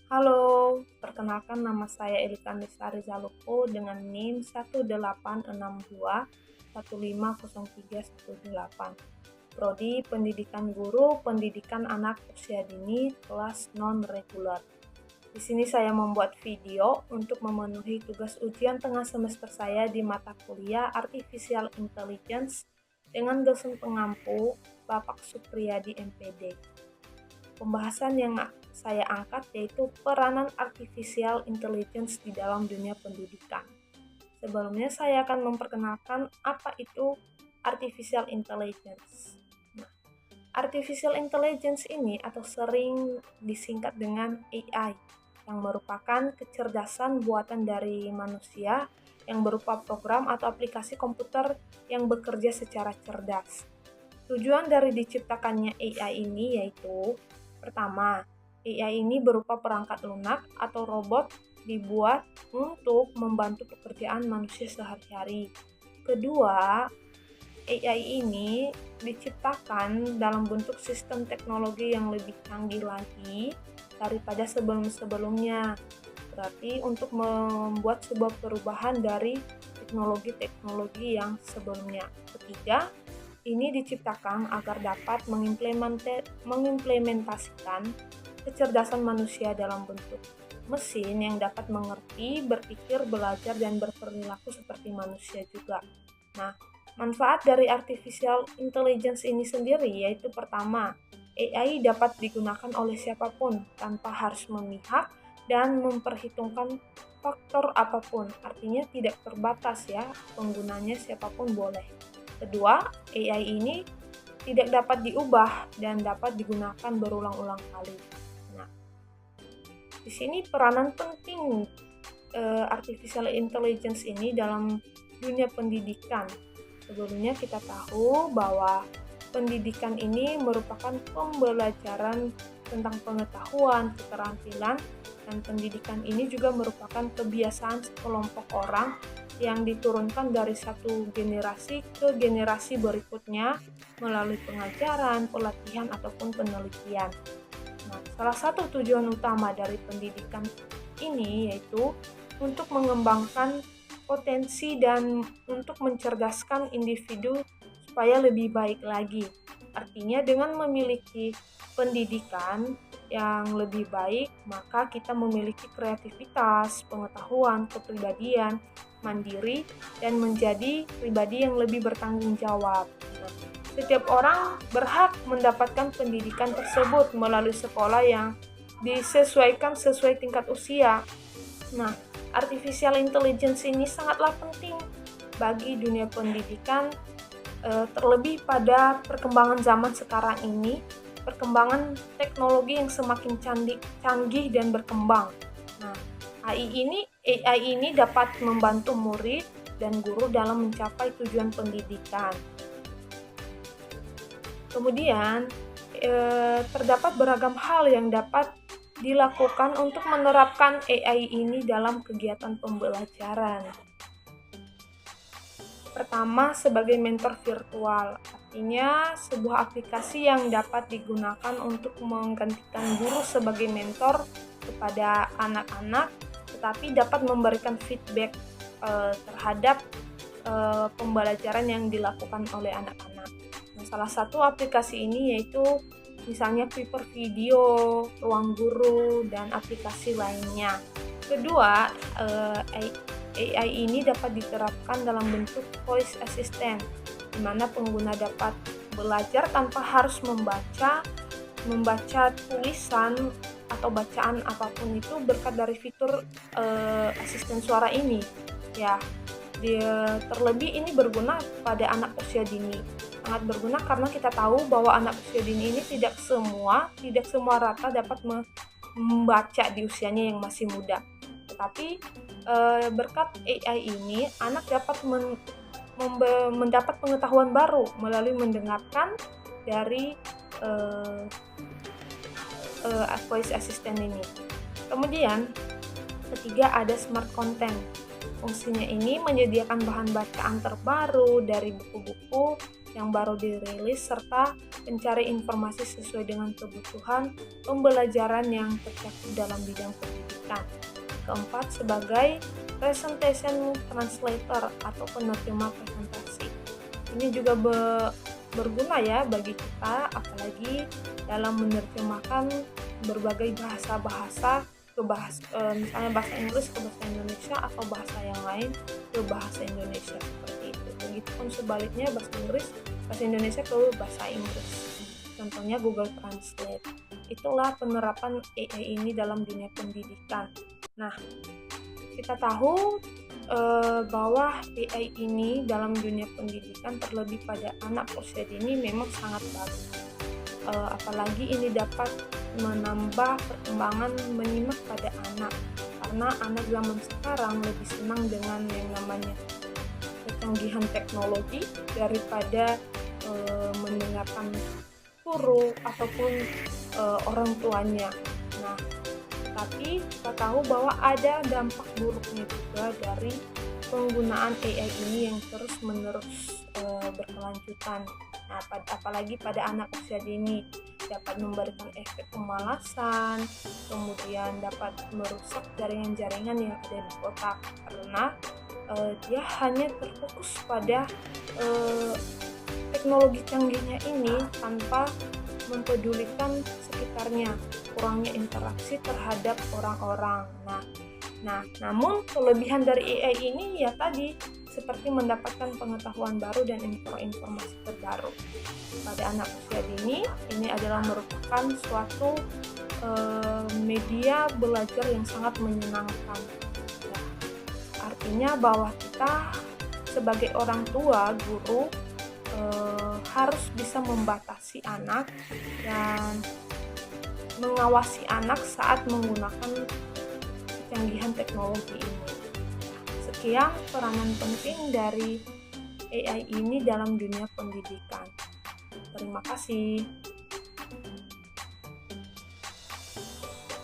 Halo, perkenalkan nama saya Elika Nisa Rizaloko dengan NIM 18621503118. Prodi Pendidikan Guru, Pendidikan Anak Usia Dini, kelas non-reguler. Di sini saya membuat video untuk memenuhi tugas ujian tengah semester saya di mata kuliah Artificial Intelligence dengan dosen pengampu Bapak Supriyadi MPD. Pembahasan yang saya angkat yaitu peranan artificial intelligence di dalam dunia pendidikan. Sebelumnya saya akan memperkenalkan apa itu artificial intelligence. Nah, artificial intelligence ini atau sering disingkat dengan AI yang merupakan kecerdasan buatan dari manusia yang berupa program atau aplikasi komputer yang bekerja secara cerdas. Tujuan dari diciptakannya AI ini yaitu pertama, AI ini berupa perangkat lunak atau robot dibuat untuk membantu pekerjaan manusia sehari-hari. Kedua, AI ini diciptakan dalam bentuk sistem teknologi yang lebih canggih lagi daripada sebelum-sebelumnya. Berarti untuk membuat sebuah perubahan dari teknologi-teknologi yang sebelumnya. Ketiga, ini diciptakan agar dapat mengimplementasikan kecerdasan manusia dalam bentuk mesin yang dapat mengerti, berpikir, belajar, dan berperilaku seperti manusia juga. Nah, manfaat dari artificial intelligence ini sendiri yaitu pertama, AI dapat digunakan oleh siapapun tanpa harus memihak dan memperhitungkan faktor apapun. Artinya tidak terbatas ya, penggunanya siapapun boleh. Kedua, AI ini tidak dapat diubah dan dapat digunakan berulang-ulang kali. Nah, di sini peranan penting artificial intelligence ini dalam dunia pendidikan. Sebelumnya kita tahu bahwa pendidikan ini merupakan pembelajaran tentang pengetahuan, keterampilan, dan pendidikan ini juga merupakan kebiasaan sekelompok orang yang diturunkan dari satu generasi ke generasi berikutnya melalui pengajaran, pelatihan, ataupun penelitian. Nah, salah satu tujuan utama dari pendidikan ini yaitu untuk mengembangkan potensi dan untuk mencerdaskan individu supaya lebih baik lagi. Artinya dengan memiliki pendidikan yang lebih baik, maka kita memiliki kreativitas, pengetahuan, kepribadian, mandiri, dan menjadi pribadi yang lebih bertanggung jawab. Nah, setiap orang berhak mendapatkan pendidikan tersebut melalui sekolah yang disesuaikan sesuai tingkat usia. Nah, artificial intelligence ini sangatlah penting bagi dunia pendidikan, terlebih pada perkembangan zaman sekarang ini, perkembangan teknologi yang semakin canggih dan berkembang. Nah, AI ini dapat membantu murid dan guru dalam mencapai tujuan pendidikan. Kemudian, terdapat beragam hal yang dapat dilakukan untuk menerapkan AI ini dalam kegiatan pembelajaran. Pertama, sebagai mentor virtual, artinya sebuah aplikasi yang dapat digunakan untuk menggantikan guru sebagai mentor kepada anak-anak, tetapi dapat memberikan feedback terhadap pembelajaran yang dilakukan oleh anak-anak. Nah, salah satu aplikasi ini yaitu misalnya Piper Video, Ruang Guru, dan aplikasi lainnya. Kedua, AI ini dapat diterapkan dalam bentuk voice assistant, di mana pengguna dapat belajar tanpa harus membaca tulisan atau bacaan apapun itu berkat dari fitur asisten suara ini. Ya, terlebih ini berguna pada anak usia dini. Sangat berguna karena kita tahu bahwa anak usia dini ini tidak semua rata dapat membaca di usianya yang masih muda. Tetapi berkat AI ini anak dapat mendapat pengetahuan baru melalui mendengarkan dari voice assistant ini. Kemudian ketiga ada smart content. Fungsinya ini menyediakan bahan bacaan terbaru dari buku-buku yang baru dirilis, serta mencari informasi sesuai dengan kebutuhan pembelajaran yang tercakup dalam bidang pendidikan. Keempat, sebagai presentation translator atau penerjemah presentasi. Ini juga berguna ya bagi kita, apalagi dalam menerjemahkan berbagai bahasa-bahasa misalnya bahasa Inggris ke bahasa Indonesia atau bahasa yang lain ke bahasa Indonesia, seperti itu. Begitupun sebaliknya, bahasa Indonesia ke bahasa Inggris. Contohnya Google Translate. Itulah penerapan AI ini dalam dunia pendidikan. Nah, kita tahu bahwa AI ini dalam dunia pendidikan, terlebih pada anak usia dini, memang sangat baru. Apalagi ini dapat menambah perkembangan menyimak pada anak, karena anak zaman sekarang lebih senang dengan yang namanya kecanggihan teknologi daripada mendengarkan guru ataupun orang tuanya. Nah, tapi kita tahu bahwa ada dampak buruknya juga dari penggunaan AI ini yang terus-menerus berkelanjutan. Nah, apalagi pada anak usia dini, dapat memberikan efek pemalasan, kemudian dapat merusak jaringan-jaringan yang ada di otak, karena dia hanya terfokus pada teknologi canggihnya ini tanpa mempedulikan sekitarnya, kurangnya interaksi terhadap orang-orang. Nah, namun kelebihan dari AI ini ya tadi, seperti mendapatkan pengetahuan baru dan informasi terbaru. Pada anak usia dini, ini adalah merupakan suatu media belajar yang sangat menyenangkan. Nah, artinya bahwa kita sebagai orang tua, guru, harus bisa membatasi anak dan mengawasi anak saat menggunakan kecanggihan teknologi ini. Sekian peranan penting dari AI ini dalam dunia pendidikan. Terima kasih.